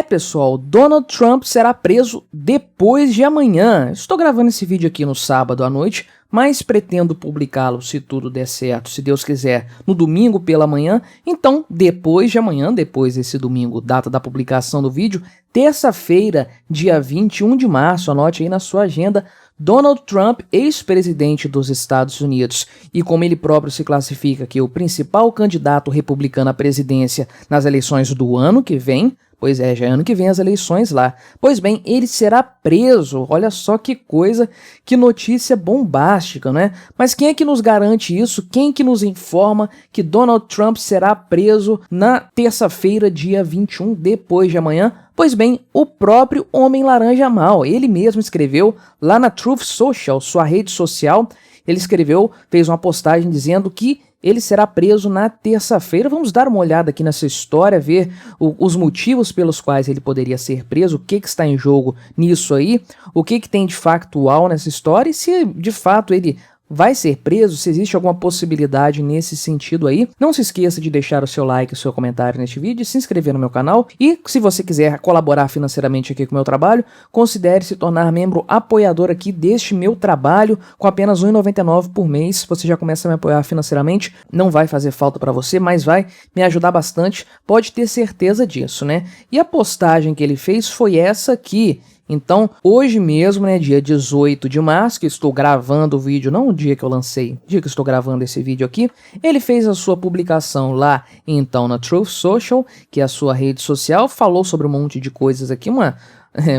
Pessoal, Donald Trump será preso depois de amanhã. Estou gravando esse vídeo aqui no sábado à noite, mas pretendo publicá-lo, se tudo der certo, se Deus quiser, no domingo pela manhã. Então, depois de amanhã, depois desse domingo, data da publicação do vídeo, terça-feira, dia 21 de março, anote aí na sua agenda, Donald Trump, ex-presidente dos Estados Unidos, e como ele próprio se classifica que o principal candidato republicano à presidência nas eleições do ano que vem, pois é, já é ano que vem as eleições lá. Pois bem, ele será preso. Olha só que coisa, que notícia bombástica, né? Mas quem é que nos garante isso? Quem que nos informa que Donald Trump será preso na terça-feira, dia 21, depois de amanhã? Pois bem, o próprio Homem Laranja Mal, ele mesmo escreveu lá na Truth Social, sua rede social, ele escreveu, fez uma postagem dizendo que ele será preso na terça-feira. Vamos dar uma olhada aqui nessa história, ver os motivos pelos quais ele poderia ser preso, o que está em jogo nisso aí, o que tem de factual nessa história e se de fato ele vai ser preso, se existe alguma possibilidade nesse sentido aí. Não se esqueça de deixar o seu like e o seu comentário neste vídeo, se inscrever no meu canal e, se você quiser colaborar financeiramente aqui com o meu trabalho, considere se tornar membro apoiador aqui deste meu trabalho com apenas R$ 1,99 por mês. Você já começa a me apoiar financeiramente, não vai fazer falta para você, mas vai me ajudar bastante, pode ter certeza disso, né? E a postagem que ele fez foi essa aqui. Então, hoje mesmo, né, dia 18 de março, que estou gravando o vídeo, não o dia que eu lancei, o dia que eu estou gravando esse vídeo aqui, ele fez a sua publicação lá, então, na Truth Social, que é a sua rede social, falou sobre um monte de coisas aqui,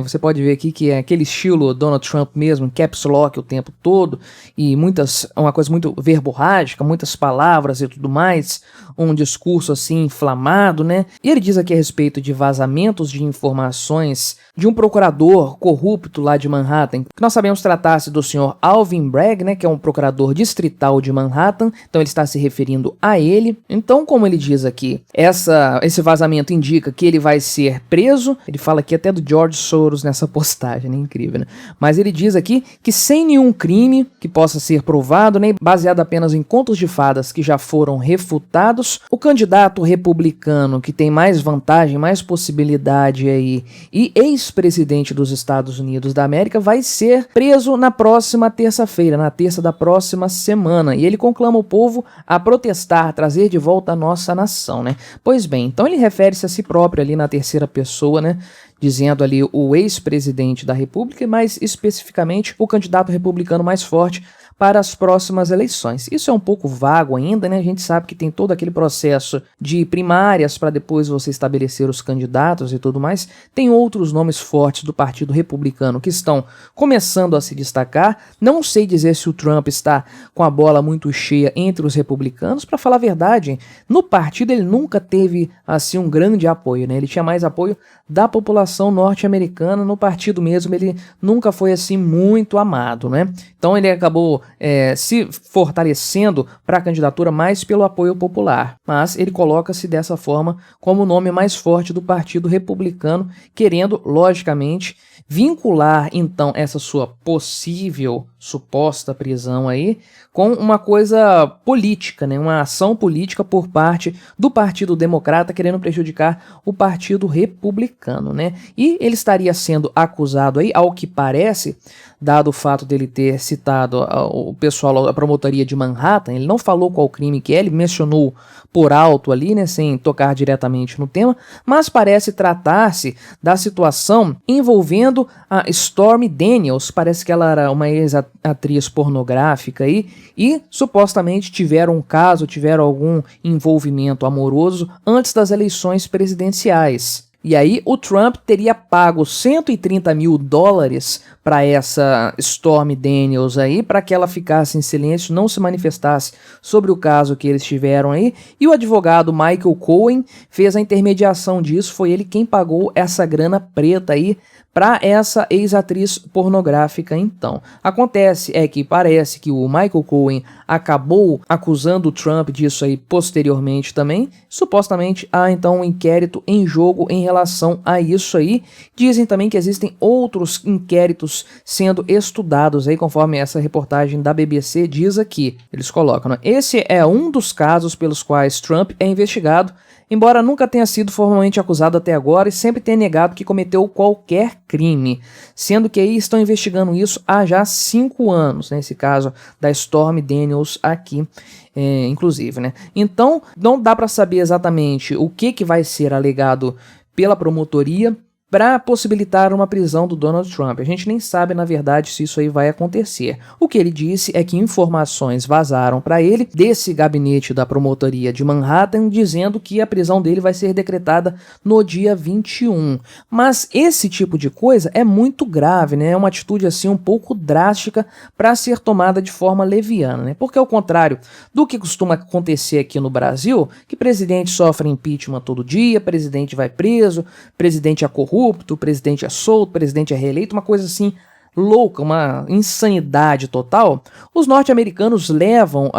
você pode ver aqui que é aquele estilo Donald Trump mesmo, caps lock o tempo todo, e uma coisa muito verborrágica, muitas palavras e tudo mais, um discurso assim inflamado, né? E ele diz aqui a respeito de vazamentos de informações de um procurador corrupto lá de Manhattan, que nós sabemos tratar-se do senhor Alvin Bragg, né, que é um procurador distrital de Manhattan, então ele está se referindo a ele. Então, como ele diz aqui, esse vazamento indica que ele vai ser preso, ele fala aqui até do George Soros nessa postagem, né? Incrível, né? Mas ele diz aqui que sem nenhum crime que possa ser provado, né, baseado apenas em contos de fadas que já foram refutados, o candidato republicano que tem mais vantagem, mais possibilidade aí, e ex-presidente dos Estados Unidos da América, vai ser preso na próxima terça-feira, na terça da próxima semana, e ele conclama o povo a protestar, trazer de volta a nossa nação, né? Pois bem, então ele refere-se a si próprio ali na terceira pessoa, né? Dizendo ali o ex-presidente da República, mais especificamente o candidato republicano mais forte para as próximas eleições. Isso é um pouco vago ainda, né? A gente sabe que tem todo aquele processo de primárias para depois você estabelecer os candidatos e tudo mais. Tem outros nomes fortes do Partido Republicano que estão começando a se destacar. Não sei dizer se o Trump está com a bola muito cheia entre os republicanos. Para falar a verdade, no partido ele nunca teve assim um grande apoio, né? Ele tinha mais apoio da população norte-americana. No partido mesmo ele nunca foi assim muito amado, né? Então ele acabou se fortalecendo para a candidatura mais pelo apoio popular, mas ele coloca-se dessa forma como o nome mais forte do Partido Republicano, querendo, logicamente, vincular então essa sua possível, suposta prisão aí com uma coisa política, né? Uma ação política por parte do Partido Democrata querendo prejudicar o Partido Republicano, né? E ele estaria sendo acusado aí, ao que parece, dado o fato dele ter citado o pessoal, a promotoria de Manhattan, ele não falou qual crime que é, ele mencionou por alto ali, né, sem tocar diretamente no tema, mas parece tratar-se da situação envolvendo a Stormy Daniels. Parece que ela era uma ex-atriz pornográfica aí, e supostamente tiveram algum envolvimento amoroso antes das eleições presidenciais. E aí o Trump teria pago $130 mil para essa Stormy Daniels aí, para que ela ficasse em silêncio, não se manifestasse sobre o caso que eles tiveram aí, e o advogado Michael Cohen fez a intermediação disso, foi ele quem pagou essa grana preta aí para essa ex-atriz pornográfica. Então, acontece que parece que o Michael Cohen acabou acusando o Trump disso aí posteriormente também. Supostamente há então um inquérito em jogo em relação a isso aí. Dizem também que existem outros inquéritos sendo estudados aí, conforme essa reportagem da BBC diz aqui. Eles colocam, né? Esse é um dos casos pelos quais Trump é investigado. embora nunca tenha sido formalmente acusado até agora e sempre tenha negado que cometeu qualquer crime, sendo que aí estão investigando isso há já 5 anos, nesse caso da Stormy Daniels aqui, inclusive, né? Então, não dá para saber exatamente o que vai ser alegado pela promotoria para possibilitar uma prisão do Donald Trump. A gente nem sabe, na verdade, se isso aí vai acontecer. O que ele disse é que informações vazaram para ele desse gabinete da promotoria de Manhattan, dizendo que a prisão dele vai ser decretada no dia 21. Mas esse tipo de coisa é muito grave, né? É uma atitude assim um pouco drástica para ser tomada de forma leviana, né? Porque ao contrário do que costuma acontecer aqui no Brasil, que presidente sofre impeachment todo dia, presidente vai preso, presidente é corrupto, o presidente é solto, o presidente é reeleito, uma coisa assim louca, uma insanidade total. Os norte-americanos levam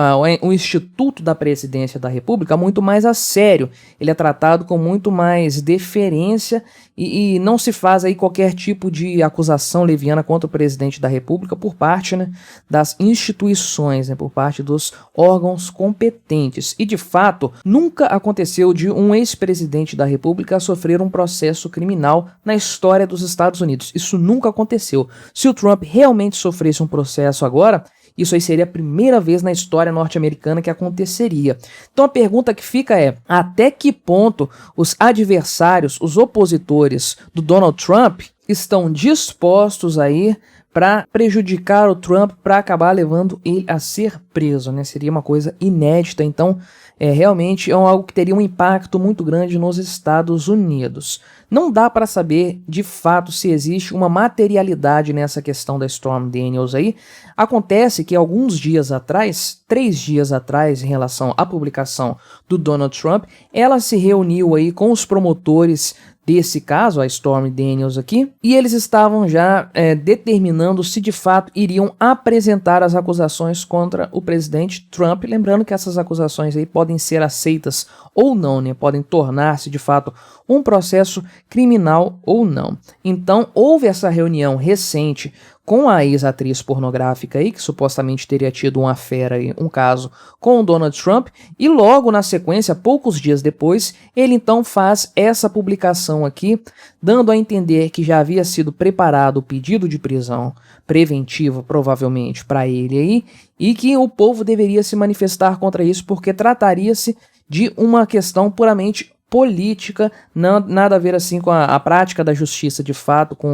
o Instituto da Presidência da República muito mais a sério. Ele é tratado com muito mais deferência e não se faz aí qualquer tipo de acusação leviana contra o presidente da República por parte, né, das instituições, né, por parte dos órgãos competentes. E de fato, nunca aconteceu de um ex-presidente da República sofrer um processo criminal na história dos Estados Unidos. Isso nunca aconteceu. Se o Trump realmente sofresse um processo agora, isso aí seria a primeira vez na história norte-americana que aconteceria. Então a pergunta que fica é, até que ponto os adversários, os opositores do Donald Trump estão dispostos aí para prejudicar o Trump, para acabar levando ele a ser preso, né? Seria uma coisa inédita, então realmente é algo que teria um impacto muito grande nos Estados Unidos. Não dá para saber de fato se existe uma materialidade nessa questão da Stormy Daniels aí. Acontece que alguns dias atrás, 3 dias atrás, em relação à publicação do Donald Trump, ela se reuniu aí com os promotores desse caso, a Stormy Daniels aqui, e eles estavam já determinando se de fato iriam apresentar as acusações contra o presidente Trump, lembrando que essas acusações aí podem ser aceitas ou não, né? Podem tornar-se de fato um processo criminal ou não. Então houve essa reunião recente com a ex-atriz pornográfica aí, que supostamente teria tido uma affair aí, um caso com o Donald Trump, e logo na sequência, poucos dias depois, ele então faz essa publicação aqui, dando a entender que já havia sido preparado o pedido de prisão preventiva, provavelmente, para ele aí, e que o povo deveria se manifestar contra isso, porque trataria-se de uma questão puramente política, nada a ver assim com a prática da justiça de fato, com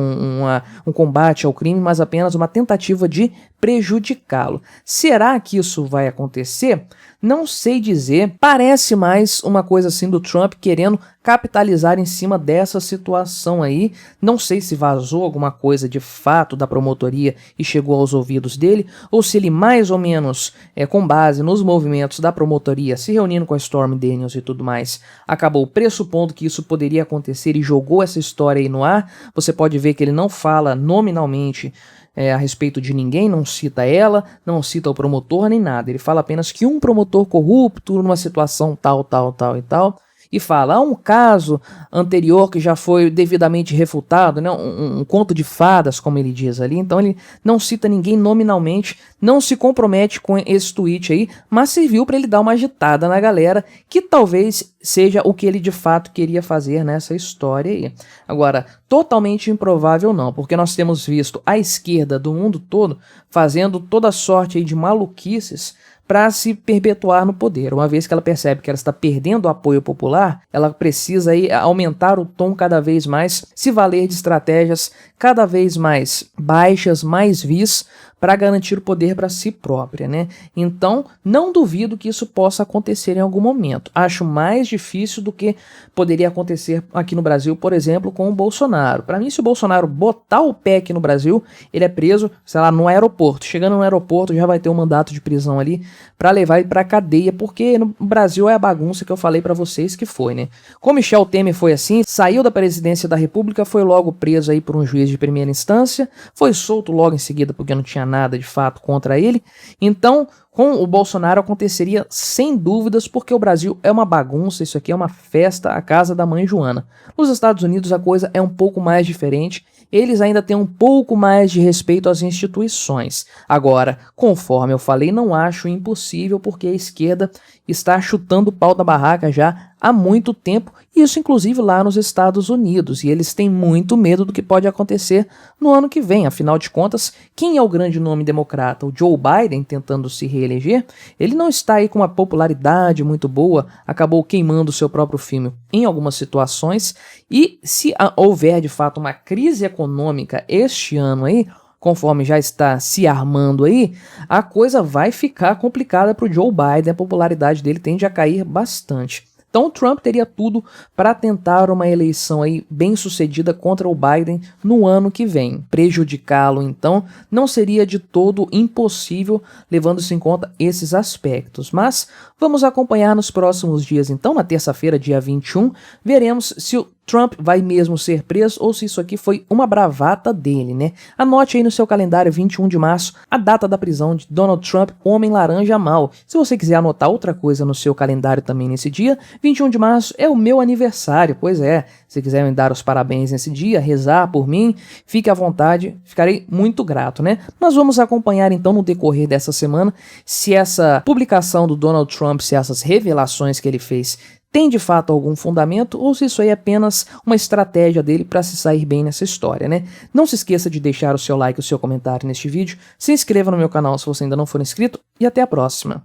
um combate ao crime, mas apenas uma tentativa de prejudicá-lo. Será que isso vai acontecer? Não sei dizer, parece mais uma coisa assim do Trump querendo capitalizar em cima dessa situação aí. Não sei se vazou alguma coisa de fato da promotoria e chegou aos ouvidos dele, ou se ele mais ou menos, com base nos movimentos da promotoria, se reunindo com a Stormy Daniels e tudo mais, acabou pressupondo que isso poderia acontecer e jogou essa história aí no ar. Você pode ver que ele não fala nominalmente a respeito de ninguém, não cita ela, não cita o promotor nem nada. Ele fala apenas que um promotor corrupto numa situação tal e tal, e fala, há um caso anterior que já foi devidamente refutado, né, um conto de fadas, como ele diz ali. Então ele não cita ninguém nominalmente, não se compromete com esse tweet aí, mas serviu para ele dar uma agitada na galera, que talvez seja o que ele de fato queria fazer nessa história aí. Agora, totalmente improvável não, porque nós temos visto a esquerda do mundo todo fazendo toda sorte aí de maluquices para se perpetuar no poder. Uma vez que ela percebe que ela está perdendo o apoio popular, ela precisa aí aumentar o tom cada vez mais, se valer de estratégias cada vez mais baixas, mais vis, para garantir o poder para si própria, né? Então, não duvido que isso possa acontecer em algum momento. Acho mais difícil do que poderia acontecer aqui no Brasil, por exemplo, com o Bolsonaro. Para mim, se o Bolsonaro botar o pé aqui no Brasil, ele é preso, sei lá, no aeroporto. Chegando no aeroporto, já vai ter um mandato de prisão ali para levar ele para cadeia, porque no Brasil é a bagunça que eu falei para vocês que foi, né? Com Michel Temer foi assim, saiu da presidência da República, foi logo preso aí por um juiz de primeira instância, foi solto logo em seguida porque não tinha nada de fato contra ele. Então, Com o Bolsonaro aconteceria sem dúvidas, porque o Brasil é uma bagunça, isso aqui é uma festa, a casa da mãe Joana. Nos Estados Unidos a coisa é um pouco mais diferente, eles ainda têm um pouco mais de respeito às instituições. Agora, conforme eu falei, não acho impossível, porque a esquerda está chutando o pau da barraca já há muito tempo, isso inclusive lá nos Estados Unidos, e eles têm muito medo do que pode acontecer no ano que vem. Afinal de contas, quem é o grande nome democrata? O Joe Biden, tentando se reeleger? Ele não está aí com uma popularidade muito boa, acabou queimando seu próprio filme em algumas situações, e se houver de fato uma crise econômica este ano aí, conforme já está se armando aí, a coisa vai ficar complicada para o Joe Biden, a popularidade dele tende a cair bastante. Então o Trump teria tudo para tentar uma eleição aí bem sucedida contra o Biden no ano que vem. Prejudicá-lo, então, não seria de todo impossível, levando-se em conta esses aspectos. Mas vamos acompanhar nos próximos dias, então, na terça-feira, dia 21, veremos se o Trump vai mesmo ser preso ou se isso aqui foi uma bravata dele, né? Anote aí no seu calendário 21 de março a data da prisão de Donald Trump, homem laranja mau. Se você quiser anotar outra coisa no seu calendário também nesse dia, 21 de março é o meu aniversário, pois é. Se quiser me dar os parabéns nesse dia, rezar por mim, fique à vontade, ficarei muito grato, né? Nós vamos acompanhar então no decorrer dessa semana se essa publicação do Donald Trump, se essas revelações que ele fez tem de fato algum fundamento ou se isso aí é apenas uma estratégia dele para se sair bem nessa história, né? Não se esqueça de deixar o seu like e o seu comentário neste vídeo, se inscreva no meu canal se você ainda não for inscrito e até a próxima.